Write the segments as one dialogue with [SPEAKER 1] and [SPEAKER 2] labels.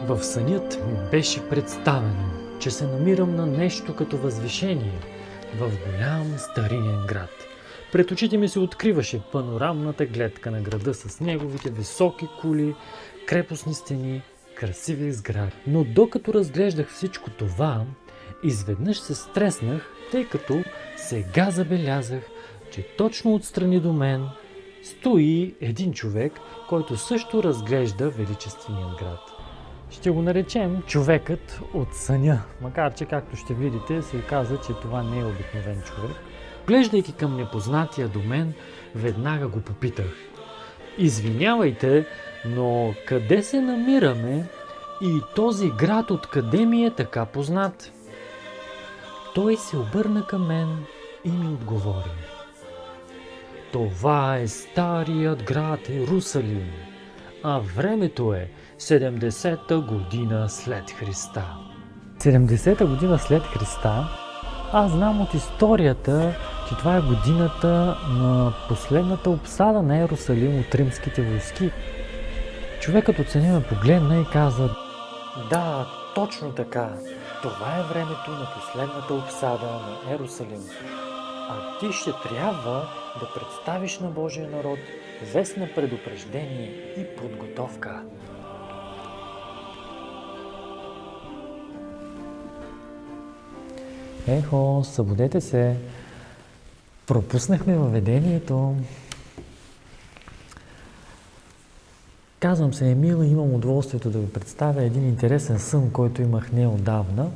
[SPEAKER 1] В сънят ми беше представено, че се намирам на нещо като възвишение в голям старинен град. Пред очите ми се откриваше панорамната гледка на града с неговите високи кули, крепостни стени, красиви сгради. Но докато разглеждах всичко това, изведнъж се стреснах, тъй като сега забелязах, че точно отстрани до мен стои един човек, който също разглежда величествения град. Ще го наречем човекът от съня, макар че, както ще видите, се оказа, че това не е обикновен човек. Глеждайки към непознатия до мен, веднага го попитах: „Извинявайте, но къде се намираме и този град откъде ми е така познат?“ Той се обърна към мен и ми отговори: „Това е старият град Йерусалим, а времето е 70-та година след Христа.“ 70-та година след Христа? Аз знам от историята, че това е годината на последната обсада на Йерусалим от римските войски. Човекът от съня ме погледна и каза: „Да, точно така. Това е времето на последната обсада на Йерусалим. А ти ще трябва да представиш на Божия народ вест на предупреждение и подготовка.“ Ехо, събудете се! Пропуснахме въведението. Казвам се Емил и имам удоволствието да ви представя един интересен сън, който имах неотдавна.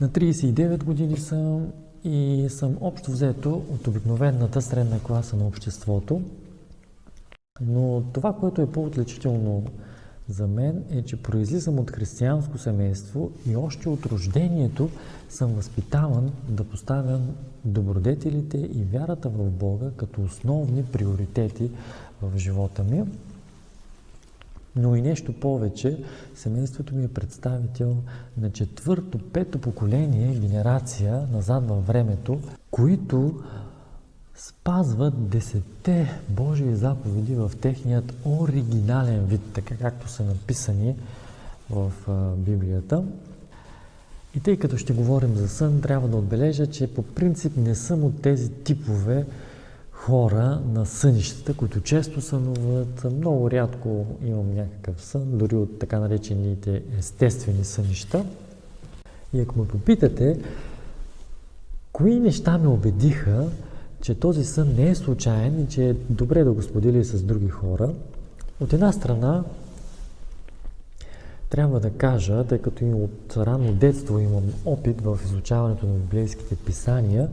[SPEAKER 1] На 39 години съм и съм общо взето от обикновената средна класа на обществото. Но това, което е по-отличително за мен, е, че произлизам от християнско семейство и още от рождението съм възпитаван да поставям добродетелите и вярата в Бога като основни приоритети в живота ми. Но и нещо повече, семейството ми е представител на четвърто-пето поколение, генерация назад във времето, които спазват 10-те Божии заповеди в техният оригинален вид, така както са написани в Библията. И тъй като ще говорим за сън, трябва да отбележа, че по принцип не съм от тези типове хора на сънищата, които често сънуват. Много рядко имам някакъв сън, дори от така наречените естествени сънища. И ако ме попитате, кои неща ме убедиха, че този сън не е случайен и че е добре да го сподели с други хора, от една страна трябва да кажа, тъй като и от ранно детство имам опит в изучаването на библейските писания,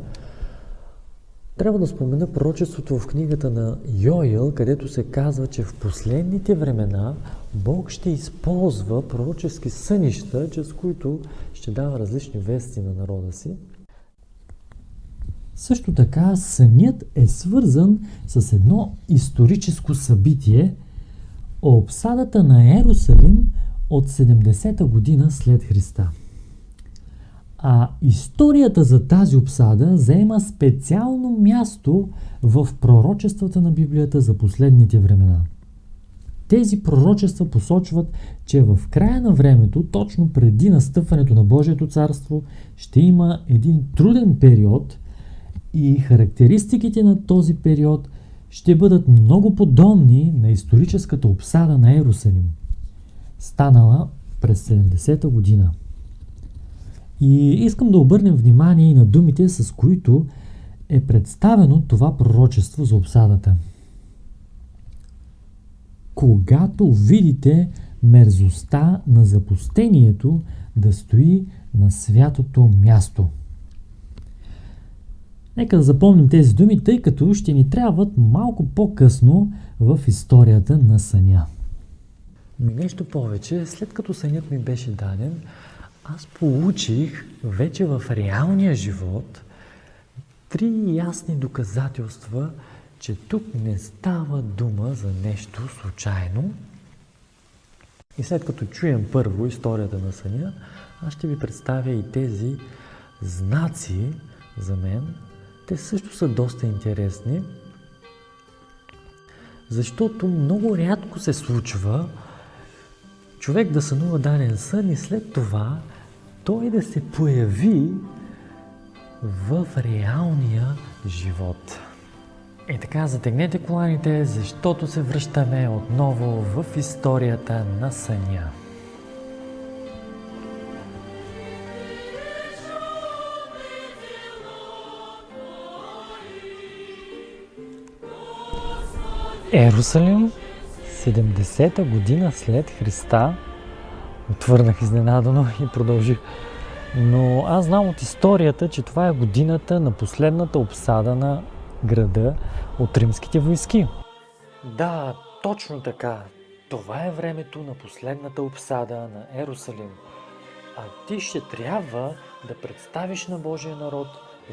[SPEAKER 1] трябва да спомена пророчеството в книгата на Йоел, където се казва, че в последните времена Бог ще използва пророчески сънища, чрез които ще дава различни вести на народа си. Също така сънят е свързан с едно историческо събитие – обсадата на Йерусалим от 70-та година след Христа. А историята за тази обсада заема специално място в пророчествата на Библията за последните времена. Тези пророчества посочват, че в края на времето, точно преди настъпването на Божието царство, ще има един труден период и характеристиките на този период ще бъдат много подобни на историческата обсада на Йерусалим, станала през 70-та година. И искам да обърнем внимание и на думите, с които е представено това пророчество за обсадата. „Когато видите мерзостта на запустението да стои на святото място“. Нека да запомним тези думи, тъй като ще ни трябват малко по-късно в историята на съня. Но нещо повече, след като сънят ми беше даден, аз получих вече в реалния живот 3 ясни доказателства, че тук не става дума за нещо случайно. И след като чуем първо историята на съня, аз ще ви представя и тези знаци за мен. Те също са доста интересни, защото много рядко се случва човек да сънува даден сън и след това той да се появи в реалния живот. И така, затегнете коланите, защото се връщаме отново в историята на съня. Ерусалим, 70-та година след Христа. Отвърнах изненадано и продължих. Но аз знам от историята, че това е годината на последната обсада на града от римските войски. Да, точно така. Това е времето на последната обсада на Ерусалим. А ти ще трябва да представиш на Божия народ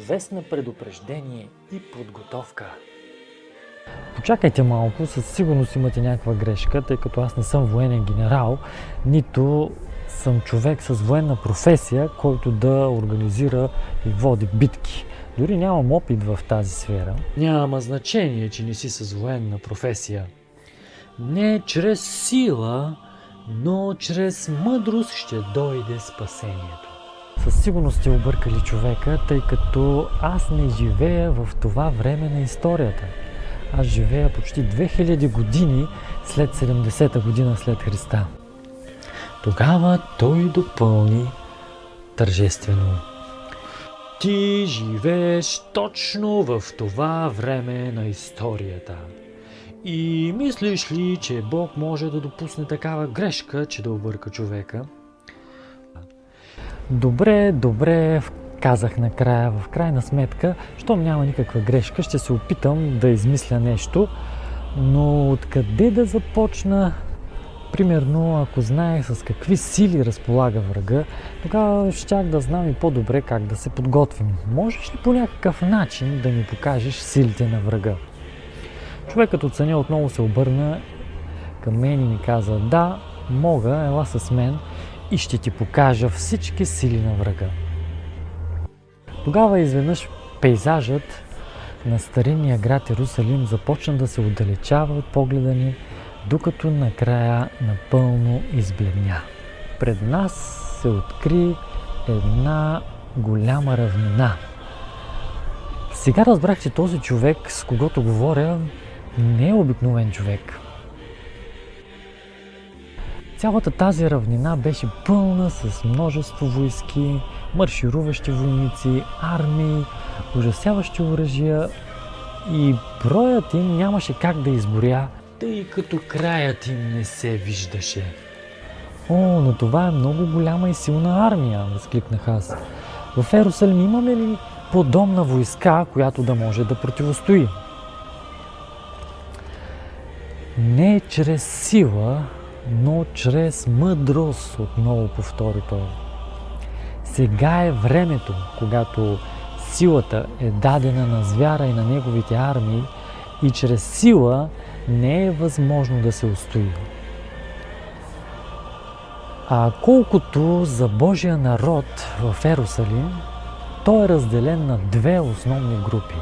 [SPEAKER 1] вест на предупреждение и подготовка. Почакайте малко, със сигурност имате някаква грешка, тъй като аз не съм военен генерал, нито съм човек с военна професия, който да организира и води битки. Дори нямам опит в тази сфера. Няма значение, че не си с военна професия. Не чрез сила, но чрез мъдрост ще дойде спасението. Със сигурност сте объркали човека, тъй като аз не живея в това време на историята. Аз живея почти 2000 години след 70-та година след Христа. Тогава той допълни тържествено: ти живееш точно в това време на историята. И мислиш ли, че Бог може да допусне такава грешка, че да обърка човека? Добре, казах накрая. В крайна сметка, щом няма никаква грешка, ще се опитам да измисля нещо, но откъде да започна? Примерно, ако знаех с какви сили разполага врага, тогава щях да знам и по-добре как да се подготвим. Можеш ли по някакъв начин да ми покажеш силите на врага? Човекът от съня отново се обърна към мен и ми каза: да, мога, ела с мен и ще ти покажа всички сили на врага. Тогава изведнъж пейзажът на старинния град Ерусалим започна да се отдалечава от погледа ни, докато накрая напълно избледня. Пред нас се откри една голяма равнина. Сега разбрах, че този човек, с когото говоря, не е обикновен човек. Цялата тази равнина беше пълна с множество войски, маршируващи войници, армии, ужасяващи оръжия и броят им нямаше как да изборя, тъй като краят им не се виждаше. О, но това е много голяма и силна армия, възкликнах аз. В Ерусалим имаме ли подобна войска, която да може да противостои? Не чрез сила, но чрез мъдрост, отново повтори той. Сега е времето, когато силата е дадена на звяра и на неговите армии и чрез сила не е възможно да се устои. А колкото за Божия народ в Ерусалим, той е разделен на две основни групи.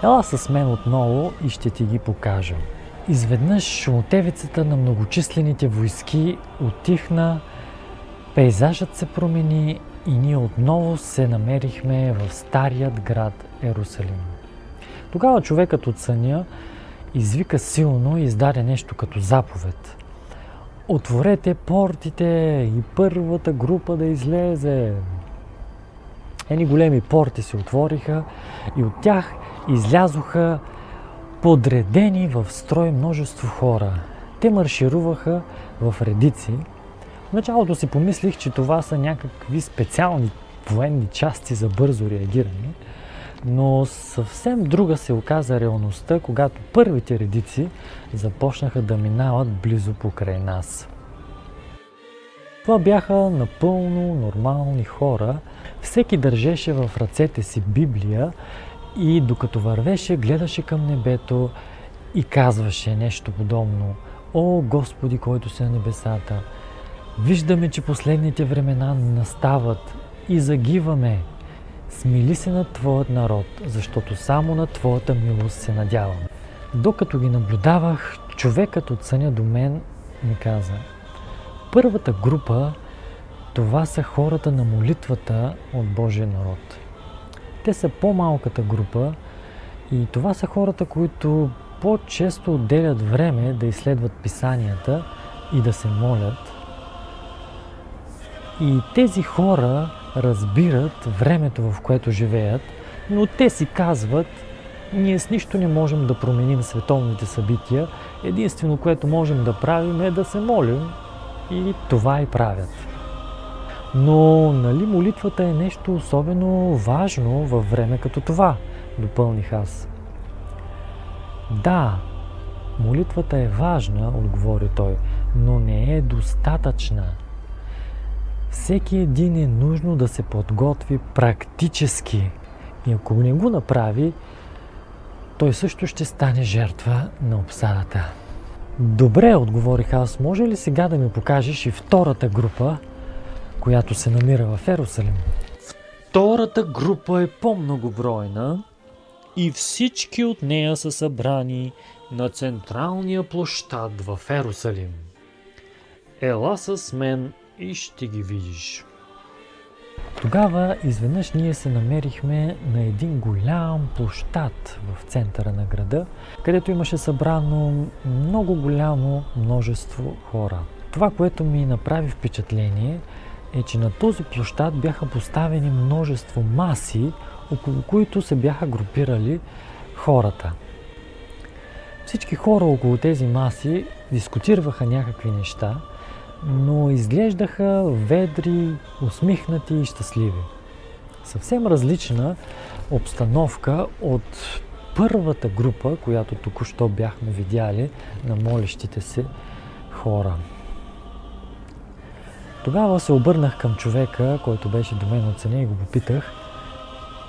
[SPEAKER 1] Ела с мен отново и ще ти ги покажа. Изведнъж шумотевицата на многочислените войски утихна, пейзажът се промени и ние отново се намерихме в старият град Ерусалим. Тогава човекът от съня извика силно и издаде нещо като заповед: отворете портите и първата група да излезе. Едни големи порти се отвориха и от тях излязоха подредени в строй множество хора. Те маршируваха в редици. В началото си помислих, че това са някакви специални военни части за бързо реагиране, но съвсем друга се оказа реалността, когато първите редици започнаха да минават близо покрай нас. Това бяха напълно нормални хора. Всеки държеше в ръцете си Библия и докато вървеше, гледаше към небето и казваше нещо подобно: О, Господи, който си на небесата, виждаме, че последните времена настават и загиваме. Смили се над Твоят народ, защото само на Твоята милост се надяваме. Докато ги наблюдавах, човекът от съня до мен ми каза: Първата група, това са хората на молитвата от Божия народ. Те са по-малката група и това са хората, които по-често отделят време да изследват писанията и да се молят. И тези хора разбират времето, в което живеят, но те си казват, ние с нищо не можем да променим световните събития, единствено, което можем да правим е да се молим и това и правят. Но нали молитвата е нещо особено важно във време като това, допълних аз. Да, молитвата е важна, отговори той, но не е достатъчна. Всеки един е нужно да се подготви практически и ако не го направи, той също ще стане жертва на обсадата. Добре, отговорих аз, може ли сега да ми покажеш и втората група, която се намира в Йерусалим? Втората група е по-многобройна и всички от нея са събрани на централния площад в Йерусалим. Ела с мен и ще ги видиш. Тогава изведнъж ние се намерихме на един голям площад в центъра на града, където имаше събрано много голямо множество хора. Това, което ми направи впечатление, е, че на този площад бяха поставени множество маси, около които се бяха групирали хората. Всички хора около тези маси дискутираха някакви неща, но изглеждаха ведри, усмихнати и щастливи. Съвсем различна обстановка от първата група, която току-що бяхме видяли на молещите се хора. Тогава се обърнах към човека, който беше до мен оценя и го попитах.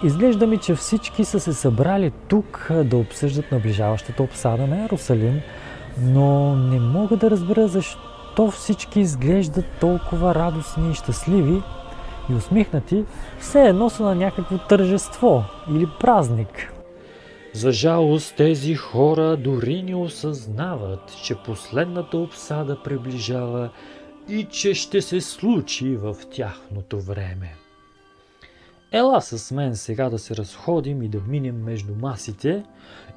[SPEAKER 1] Изглежда ми, че всички са се събрали тук да обсъждат наближаващата обсада на Йерусалим, но не мога да разбера защо всички изглеждат толкова радостни и щастливи и усмихнати, все едно са на някакво тържество или празник. За жалост тези хора дори не осъзнават, че последната обсада приближава и че ще се случи в тяхното време. Ела с мен сега да се разходим и да минем между масите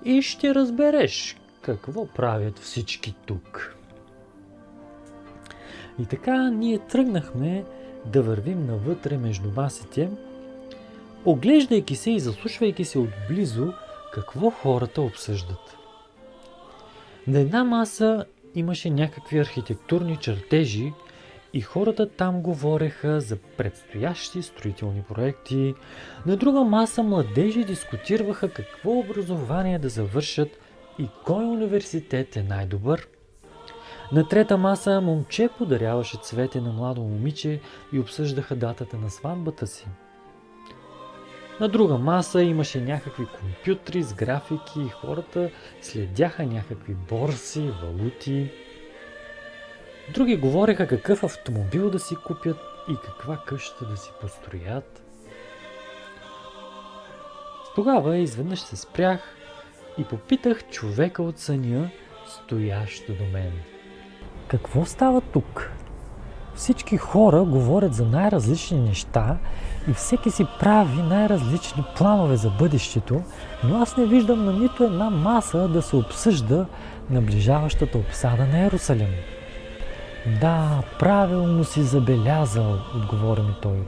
[SPEAKER 1] и ще разбереш какво правят всички тук. И така ние тръгнахме да вървим навътре между масите, оглеждайки се и заслушвайки се отблизо какво хората обсъждат. На една маса имаше някакви архитектурни чертежи и хората там говореха за предстоящи строителни проекти. На друга маса младежи дискутираха какво образование да завършат и кой университет е най-добър. На трета маса момче подаряваше цвете на младо момиче и обсъждаха датата на сватбата си. На друга маса имаше някакви компютри с графики и хората следяха някакви борси, валути. Други говореха какъв автомобил да си купят и каква къща да си построят. Тогава изведнъж се спрях и попитах човека от съня, стоящ до мен. Какво става тук? Всички хора говорят за най-различни неща и всеки си прави най-различни планове за бъдещето, но аз не виждам на нито една маса да се обсъжда наближаващата обсада на Йерусалим. Да, правилно си забелязал, отговори ми той.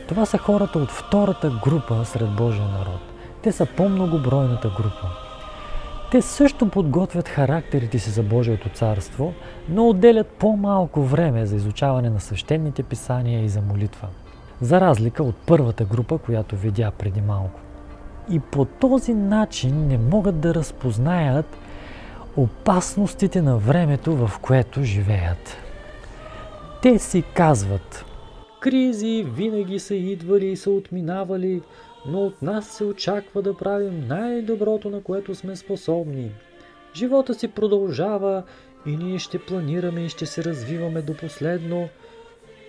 [SPEAKER 1] Това са хората от втората група сред Божия народ. Те са по-многобройната група. Те също подготвят характерите си за Божието царство, но отделят по-малко време за изучаване на свещените писания и за молитва. За разлика от първата група, която видя преди малко. И по този начин не могат да разпознаят опасностите на времето, в което живеят. Те си казват: кризи винаги са идвали и са отминавали, но от нас се очаква да правим най-доброто, на което сме способни. Живота си продължава и ние ще планираме и ще се развиваме до последно,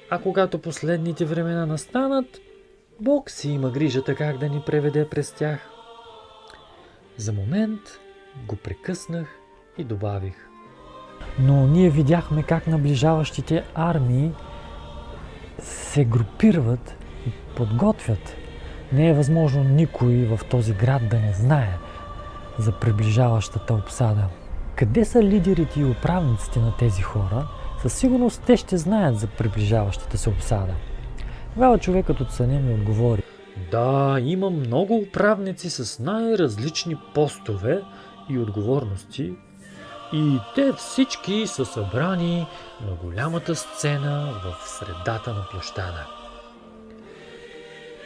[SPEAKER 1] а когато последните времена настанат, Бог си има грижата как да ни преведе през тях. За момент го прекъснах и добавих: Но ние видяхме как наближаващите армии се групират и подготвят. Не е възможно никой в този град да не знае за приближаващата обсада. Къде са лидерите и управниците на тези хора? Със сигурност те ще знаят за приближаващата се обсада. Тогава човекът от съня ми отговори: да, има много управници с най-различни постове и отговорности и те всички са събрани на голямата сцена в средата на площада.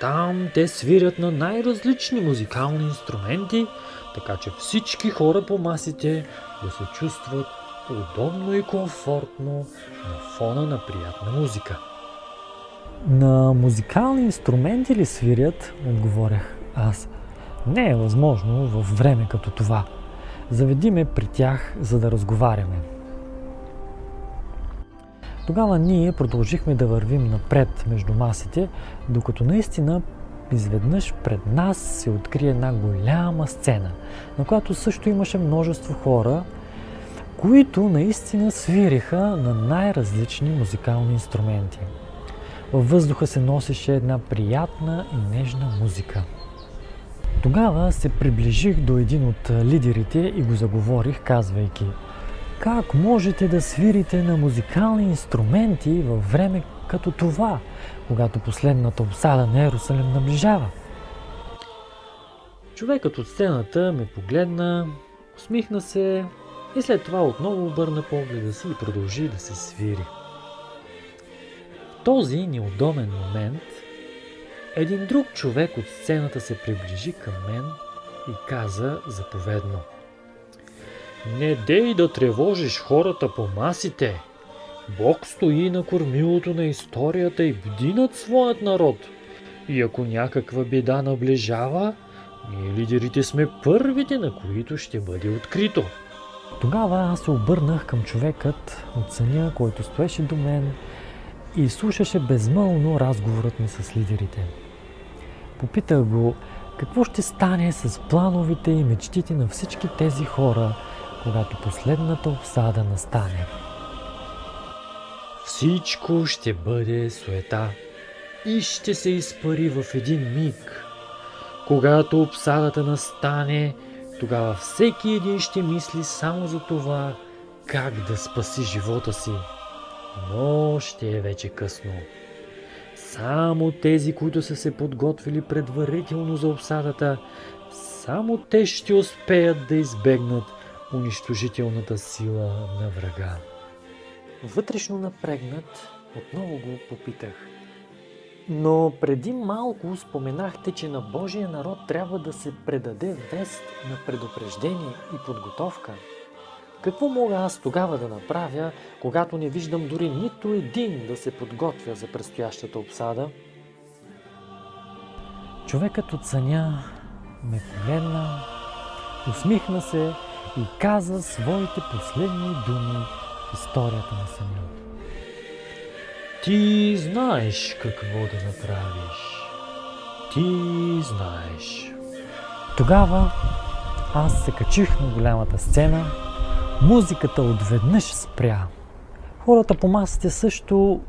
[SPEAKER 1] Там те свирят на най-различни музикални инструменти, така че всички хора по масите да се чувстват удобно и комфортно на фона на приятна музика. На музикални инструменти ли свирят? Отговорях аз. Не е възможно във време като това. Заведи ме при тях, за да разговаряме. Тогава ние продължихме да вървим напред между масите, докато наистина изведнъж пред нас се откри една голяма сцена, на която също имаше множество хора, които наистина свириха на най-различни музикални инструменти. Във въздуха се носеше една приятна и нежна музика. Тогава се приближих до един от лидерите и го заговорих, казвайки: как можете да свирите на музикални инструменти във време като това, когато последната обсада на Йерусалим наближава? Човекът от сцената ме погледна, усмихна се и след това отново обърна погледа си и продължи да се свири. В този неудобен момент един друг човек от сцената се приближи към мен и каза заповедно: не дей да тревожиш хората по масите. Бог стои на кормилото на историята и бди над своят народ. И ако някаква беда наближава, ние лидерите сме първите, на които ще бъде открито. Тогава аз се обърнах към човекът от съня, който стоеше до мен и слушаше безмълвно разговорът ми с лидерите. Попитах го какво ще стане с плановете и мечтите на всички тези хора, когато последната обсада настане. Всичко ще бъде суета и ще се изпари в един миг. Когато обсадата настане, тогава всеки един ще мисли само за това как да спаси живота си. Но ще е вече късно. Само тези, които са се подготвили предварително за обсадата, само те ще успеят да избегнат унищожителната сила на врага. Вътрешно напрегнат, отново го попитах: но преди малко споменахте, че на Божия народ трябва да се предаде вест на предупреждение и подготовка. Какво мога аз тогава да направя, когато не виждам дори нито един да се подготвя за предстоящата обсада? Човекът от съня ме погледна, усмихна се и каза своите последни думи в историята на съня. Ти знаеш какво да направиш. Ти знаеш. Тогава аз се качих на голямата сцена. Музиката отведнъж спря. Хората по масите също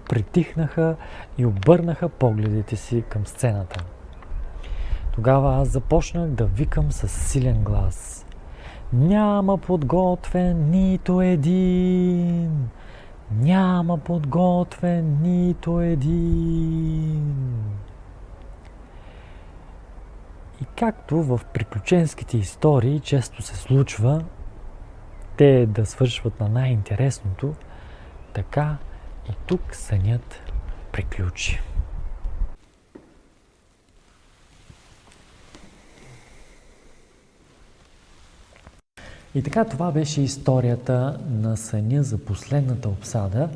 [SPEAKER 1] притихнаха и обърнаха погледите си към сцената. Тогава аз започнах да викам със силен глас: няма подготвен нито един! Няма подготвен нито един! И както в приключенските истории често се случва те да свършват на най-интересното, така и тук сънят приключи. И така, това беше историята на съня за последната обсада.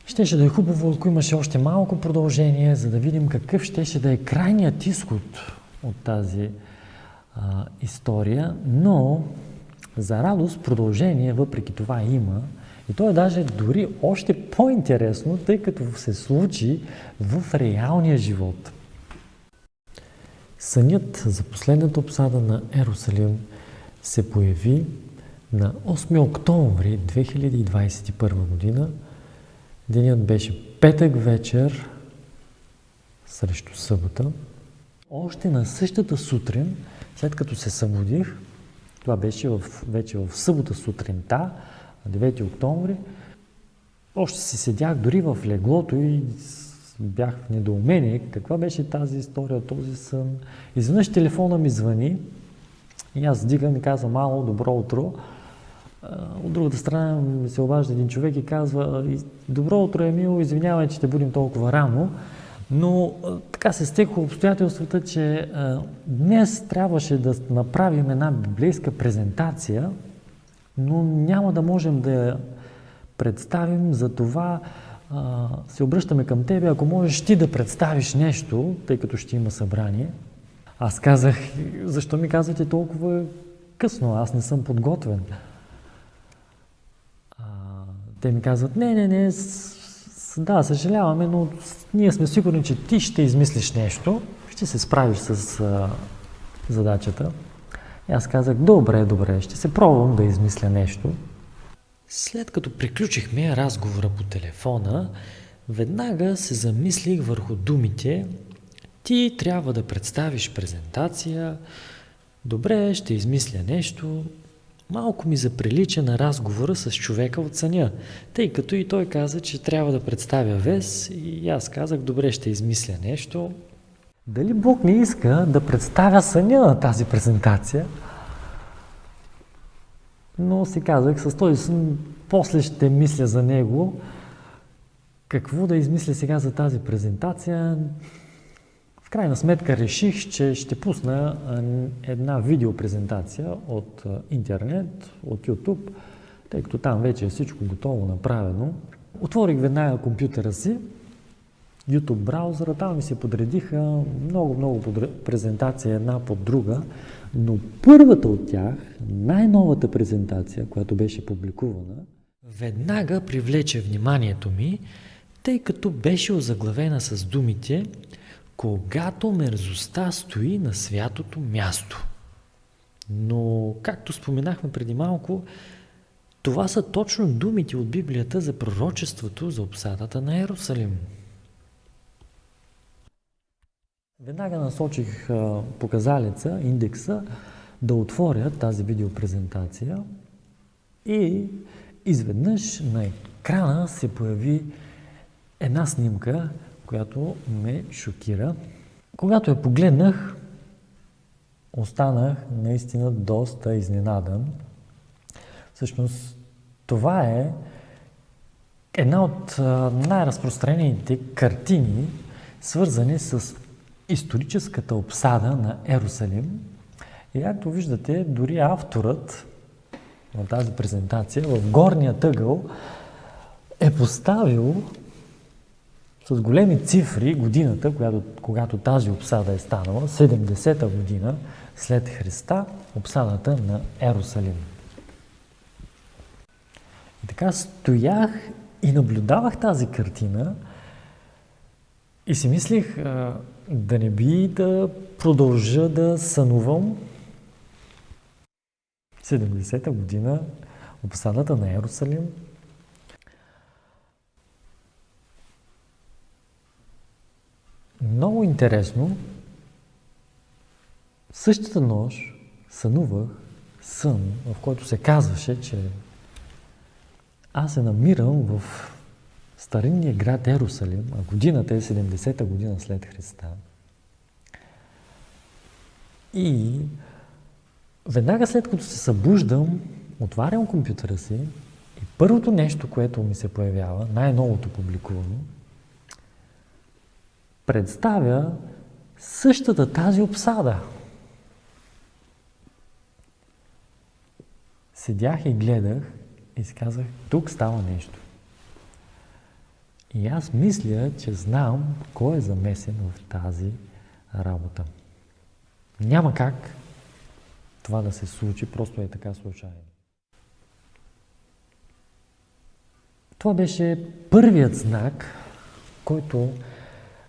[SPEAKER 1] Щеше да е хубаво, ако имаше още малко продължение, за да видим какъв щеше да е крайният изход от тази история, но за радост продължение въпреки това има, и то е даже дори още по-интересно, тъй като се случи в реалния живот. Сънят за последната обсада на Йерусалим се появи На 8 октомври 2021 година денят беше петък вечер срещу събота. Още на същата сутрин, след като се събудих, това беше вече в събота сутринта, 9 октомври, още си седях дори в леглото и бях в недоумение каква беше тази история, този сън. Изведнъж телефона ми звъни и аз вдигам и казвам: ало, добро утро. От другата страна ми се обажда един човек и казва: добро утро, Емил, извинявай, че те будим толкова рано, но така се стекоха обстоятелствата, че днес трябваше да направим една библейска презентация, но няма да можем да я представим, затова се обръщаме към тебе, ако можеш ти да представиш нещо, тъй като ще има събрание. Аз казах: защо ми казвате толкова късно, аз не съм подготвен. Те ми казват: не, да, съжаляваме, но ние сме сигурни, че ти ще измислиш нещо, ще се справиш с задачата. И аз казах: добре, ще се пробвам да измисля нещо. След като приключихме разговора по телефона, веднага се замислих върху думите: ти трябва да представиш презентация, добре, ще измисля нещо. Малко ми заприлича на разговора с човека от съня, тъй като и той каза, че трябва да представя вест, и аз казах: добре, ще измисля нещо. Дали Бог не иска да представя съня на тази презентация? Но си казах, с този сън после ще мисля за него. Какво да измисля сега за тази презентация? В крайна сметка реших, че ще пусна една видеопрезентация от интернет, от YouTube, тъй като там вече е всичко готово, направено. Отворих веднага компютъра си, YouTube браузъра, там ми се подредиха много презентации една под друга, но първата от тях, най-новата презентация, която беше публикувана, веднага привлече вниманието ми, тъй като беше озаглавена с думите: когато мерзостта стои на святото място. Но, както споменахме преди малко, това са точно думите от Библията за пророчеството за обсадата на Йерусалим. Веднага насочих показалеца, индекса, да отворя тази видеопрезентация и изведнъж на екрана се появи една снимка, която ме шокира. Когато я погледнах, останах наистина доста изненадан. Всъщност, това е една от най-разпространените картини, свързани с историческата обсада на Йерусалим. И както виждате, дори авторът на тази презентация в горния ъгъл е поставил с големи цифри годината, когато тази обсада е станала, 70-та година след Христа, обсадата на Йерусалим. И така стоях и наблюдавах тази картина и си мислих, да не би да продължа да сънувам 70-та година, обсадата на Йерусалим. Много интересно, същата нощ сънувах сън, в който се казваше, че аз се намирам в старинния град Йерусалим, а годината е 70-та година след Христа. И веднага след като се събуждам, отварям компютъра си и първото нещо, което ми се появява, най-новото публикувано, представя същата тази обсада. Седях и гледах и си казах: тук става нещо. И аз мисля, че знам кой е замесен в тази работа. Няма как това да се случи, просто е така случайно. Това беше първият знак, който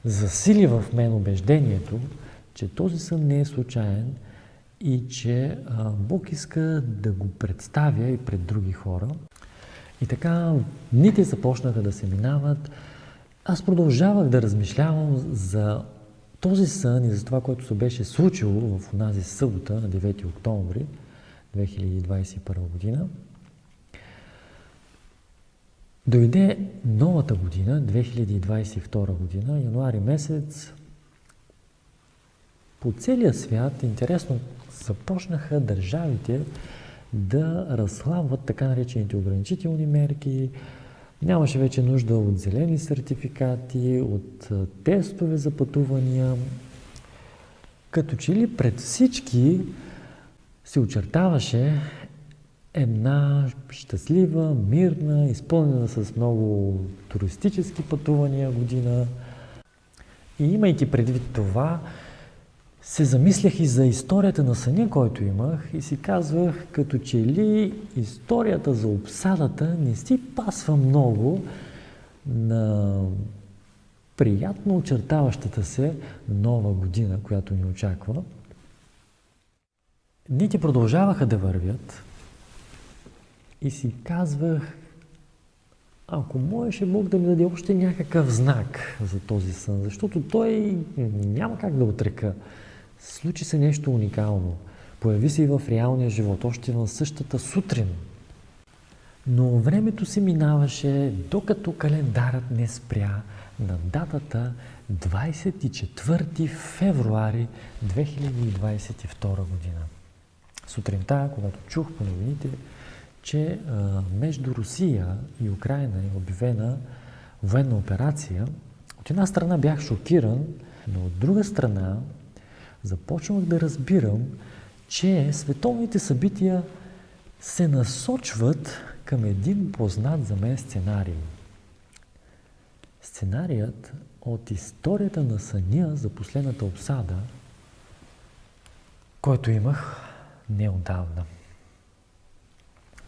[SPEAKER 1] засили в мен убеждението, че този сън не е случайен и че Бог иска да го представя и пред други хора. И така дните започнаха да се минават. Аз продължавах да размишлявам за този сън и за това, което се беше случило в онази събота на 9 октомври 2021 година. Дойде новата година, 2022 година, януари месец. По целия свят, интересно, започнаха държавите да разхлабват така наречените ограничителни мерки. Нямаше вече нужда от зелени сертификати, от тестове за пътувания. Като че ли пред всички се очертаваше една щастлива, мирна, изпълнена с много туристически пътувания година. И имайки предвид това, се замислях и за историята на съня, който имах и си казвах, като че ли историята за обсадата не си пасва много на приятно очертаващата се нова година, която ни очаква. Дните продължаваха да вървят и си казвах, ако можеше Бог да ми даде още някакъв знак за този сън, защото той няма как да отрека. Случи се нещо уникално. Появи се и в реалния живот, още в същата сутрин. Но времето се минаваше, докато календарът не спря на датата 24 февруари 2022 година. Сутринта, когато чух по новините, че между Русия и Украйна е обявена военна операция, от една страна бях шокиран, но от друга страна започнах да разбирам, че световните събития се насочват към един познат за мен сценарий. Сценарият от историята на съня за последната обсада, който имах неотдавна.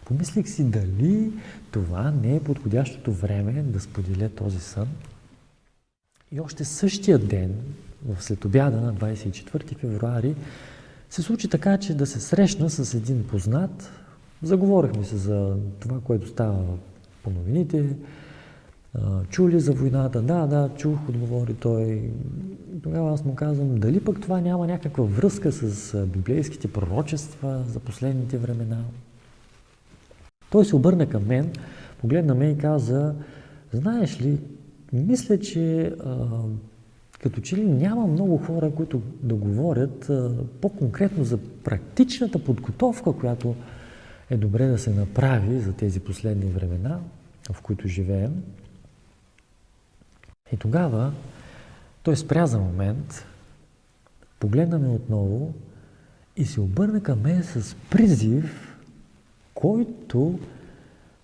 [SPEAKER 1] Помислих си дали това не е подходящото време да споделя този сън. И още същия ден, в следобяда на 24 февруари, се случи така, че да се срещна с един познат. Заговорихме се за това, което става по новините. Чули за войната? Да, чух, отговори той. Тогава аз му казвам, дали пък това няма някаква връзка с библейските пророчества за последните времена? Той се обърна към мен, погледна ме и каза, знаеш ли, мисля, че като че ли няма много хора, които да говорят по-конкретно за практичната подготовка, която е добре да се направи за тези последни времена, в които живеем. И тогава той спря за момент, погледна ме отново и се обърна към мен с призив, който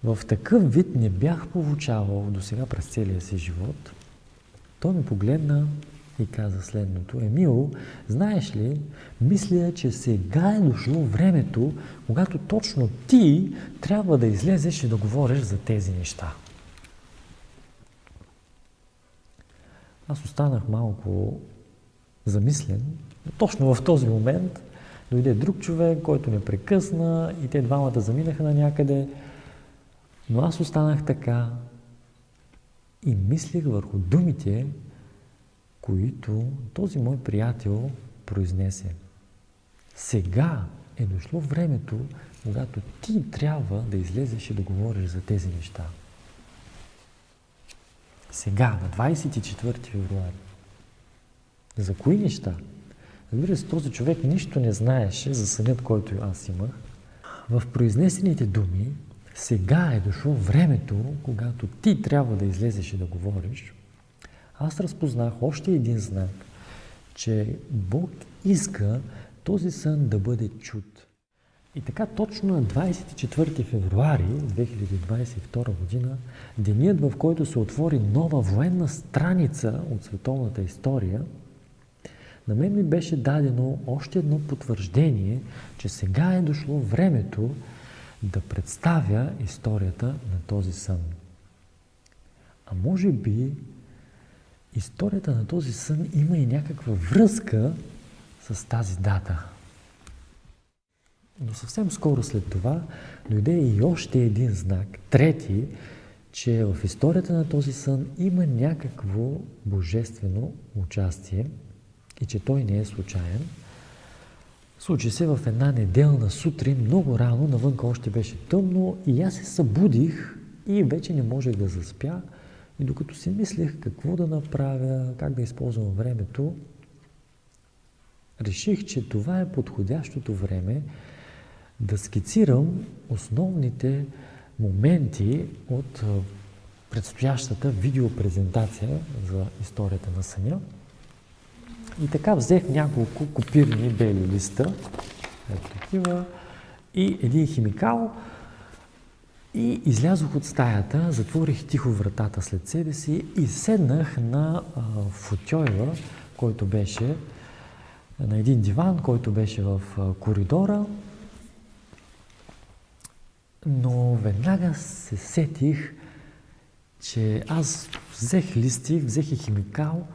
[SPEAKER 1] в такъв вид не бях получавал досега през целия си живот. Той ме погледна и каза следното. Емил, знаеш ли, мисля, че сега е дошло времето, когато точно ти трябва да излезеш и да говориш за тези неща. Аз останах малко замислен. Точно в този момент дойде друг човек, който ме прекъсна и те двамата заминаха на някъде. Но аз останах така и мислех върху думите, които този мой приятел произнесе. Сега е дошло времето, когато ти трябва да излезеш и да говориш за тези неща. Сега, на 24 февруари. За кои неща? Разбира се, този човек нищо не знаеше за сънят, който аз имах. В произнесените думи, сега е дошло времето, когато ти трябва да излезеш и да говориш, аз разпознах още един знак, че Бог иска този сън да бъде чут. И така точно на 24 февруари 2022 година, денят, в който се отвори нова военна страница от световната история, на мен ми беше дадено още едно потвърждение, че сега е дошло времето да представя историята на този сън. А може би историята на този сън има и някаква връзка с тази дата. Но съвсем скоро след това дойде и още един знак, трети, че в историята на този сън има някакво божествено участие и че той не е случайен. Случи се в една неделна сутрин, много рано, навънка още беше тъмно и аз се събудих и вече не можех да заспя. И докато си мислех какво да направя, как да използвам времето, реших, че това е подходящото време да скицирам основните моменти от предстоящата видеопрезентация за историята на съня. И така взех няколко копирни бели листа, ето такива, и един химикал и излязох от стаята, затворих тихо вратата след себе си и седнах на футьойла, който беше на един диван, който беше в коридора. Но веднага се сетих, че аз взех листи, взех и химикал,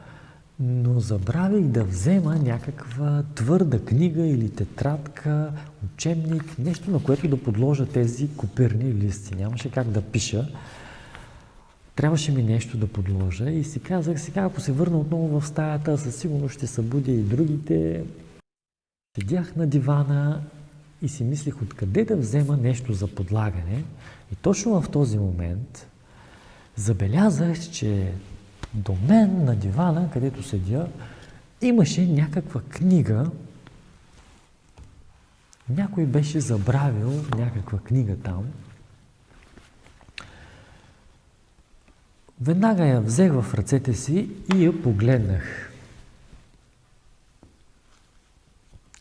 [SPEAKER 1] но забравих да взема някаква твърда книга или тетрадка, учебник, нещо, на което да подложа тези копирни листи. Нямаше как да пиша. Трябваше ми нещо да подложа и си казах, сега ако се върна отново в стаята, със сигурност ще събудя и другите. Седях на дивана и си мислих откъде да взема нещо за подлагане. И точно в този момент забелязах, че до мен на дивана, където седя, имаше някаква книга. Някой беше забравил някаква книга там. Веднага я взех в ръцете си и я погледнах.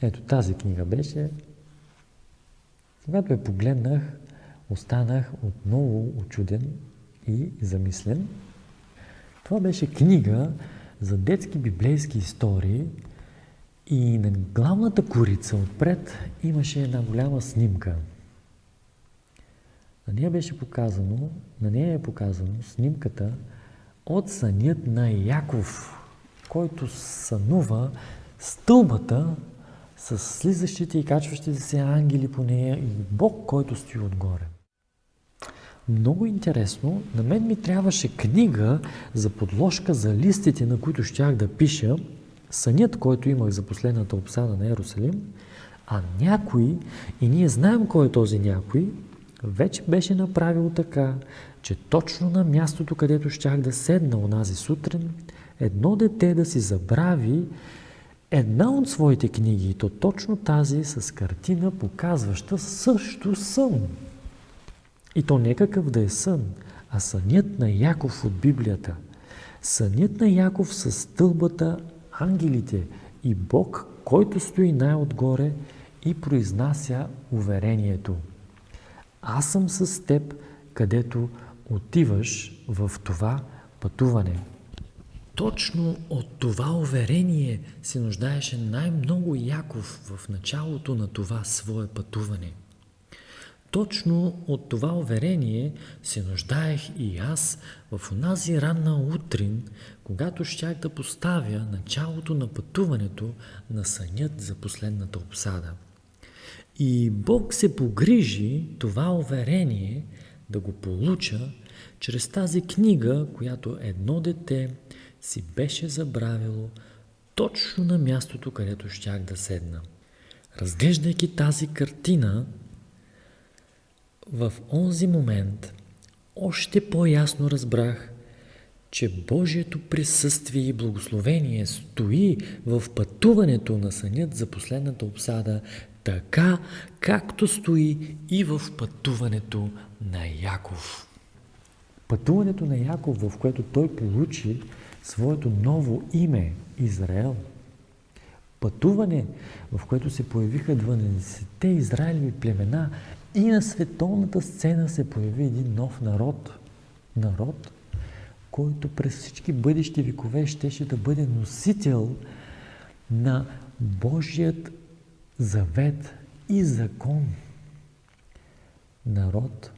[SPEAKER 1] Ето тази книга беше. Когато я погледнах, останах отново учуден и замислен. Това беше книга за детски библейски истории и на главната корица отпред имаше една голяма снимка. На нея е показано снимката от сънят на Яков, който сънува стълбата с слизащите и качващите се ангели по нея и Бог, който стои отгоре. Много интересно, на мен ми трябваше книга за подложка за листите, на които щях да пиша, сънят, който имах за последната обсада на Йерусалим, а някой, и ние знаем кой е този някой, вече беше направил така, че точно на мястото, където щях да седна онази сутрин, едно дете да си забрави една от своите книги, и то точно тази с картина, показваща също сън. И то не какъв да е сън, а сънят на Яков от Библията. Сънят на Яков с стълбата, ангелите и Бог, който стои най-отгоре и произнася уверението. Аз съм с теб, където отиваш в това пътуване. Точно от това уверение се нуждаеше най-много Яков в началото на това свое пътуване. Точно от това уверение се нуждаех и аз в онази ранна утрин, когато щях да поставя началото на пътуването на сънят за последната обсада. И Бог се погрижи това уверение да го получа чрез тази книга, която едно дете си беше забравило точно на мястото, където щях да седна. Разглеждайки тази картина, в онзи момент още по-ясно разбрах, че Божието присъствие и благословение стои в пътуването на сънят за последната обсада, така както стои и в пътуването на Яков. Пътуването на Яков, в което той получи своето ново име Израел. Пътуване, в което се появиха 12-те Израилеви племена и на световната сцена се появи един нов народ. Народ, който през всички бъдещи векове щеше да бъде носител на Божият завет и закон. Народ,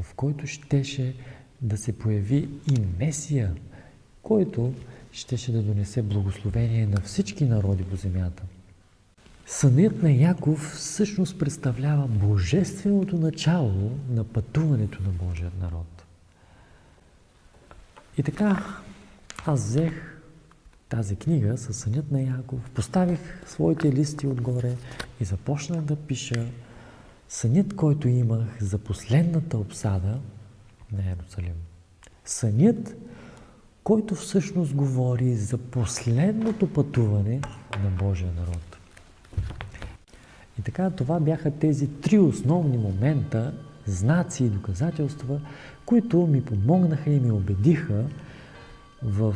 [SPEAKER 1] в който щеше да се появи и Месия, който щеше да донесе благословение на всички народи по земята. Сънят на Яков всъщност представлява божественото начало на пътуването на Божия народ. И така, аз взех тази книга със сънят на Яков, поставих своите листи отгоре и започнах да пиша сънят, който имах за последната обсада на Йерусалим. Сънят, който всъщност говори за последното пътуване на Божия народ. И така, това бяха тези три основни момента, знаци и доказателства, които ми помогнаха и ми убедиха в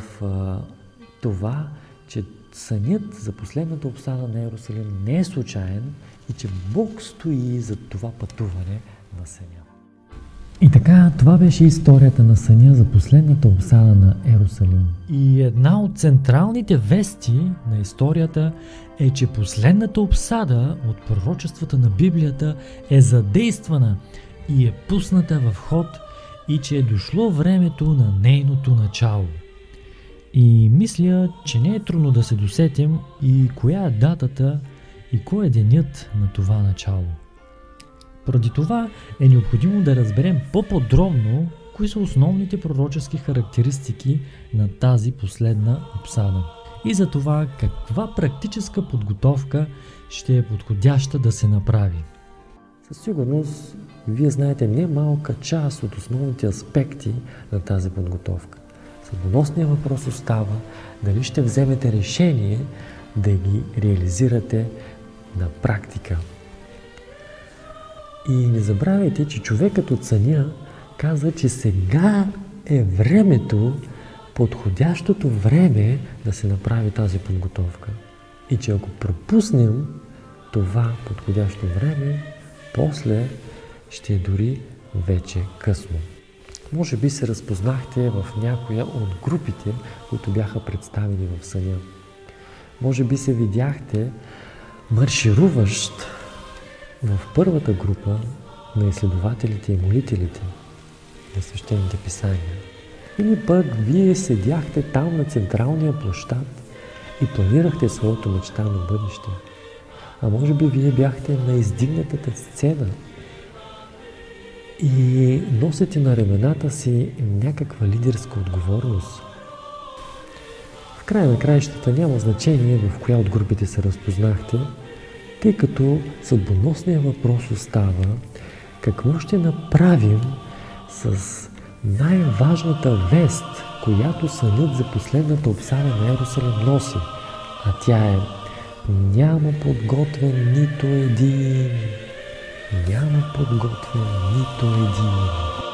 [SPEAKER 1] това, че сънят за последната обсада на Йерусалим не е случайен и че Бог стои за това пътуване на съня. И така, това беше историята на съня за последната обсада на Йерусалим. И една от централните вести на историята е, че последната обсада от пророчествата на Библията е задействана и е пусната в ход и че е дошло времето на нейното начало. И мисля, че не е трудно да се досетим и коя е датата и кой е денят на това начало. Поради това е необходимо да разберем по-подробно кои са основните пророчески характеристики на тази последна обсада. И за това каква практическа подготовка ще е подходяща да се направи. Със сигурност вие знаете не малка част от основните аспекти на тази подготовка. Съдбоносният въпрос остава дали ще вземете решение да ги реализирате на практика. И не забравяйте, че човекът от съня каза, че сега е времето, подходящото време да се направи тази подготовка. И че ако пропуснем това подходящо време, после ще е дори вече късно. Може би се разпознахте в някоя от групите, които бяха представени в съня. Може би се видяхте маршируващ в първата група на изследователите и молителите на свещените писания. Или пък вие седяхте там на централния площад и планирахте своето мечтано бъдеще. А може би вие бяхте на издигнатата сцена и носите на рамената си някаква лидерска отговорност. В края на краищата няма значение в коя от групите се разпознахте, тъй като съдбоносният въпрос остава какво ще направим с най-важната вест, която сънят за последната обсада на Йерусалим носи, а тя е: няма подготвен нито един. Няма подготвен нито един.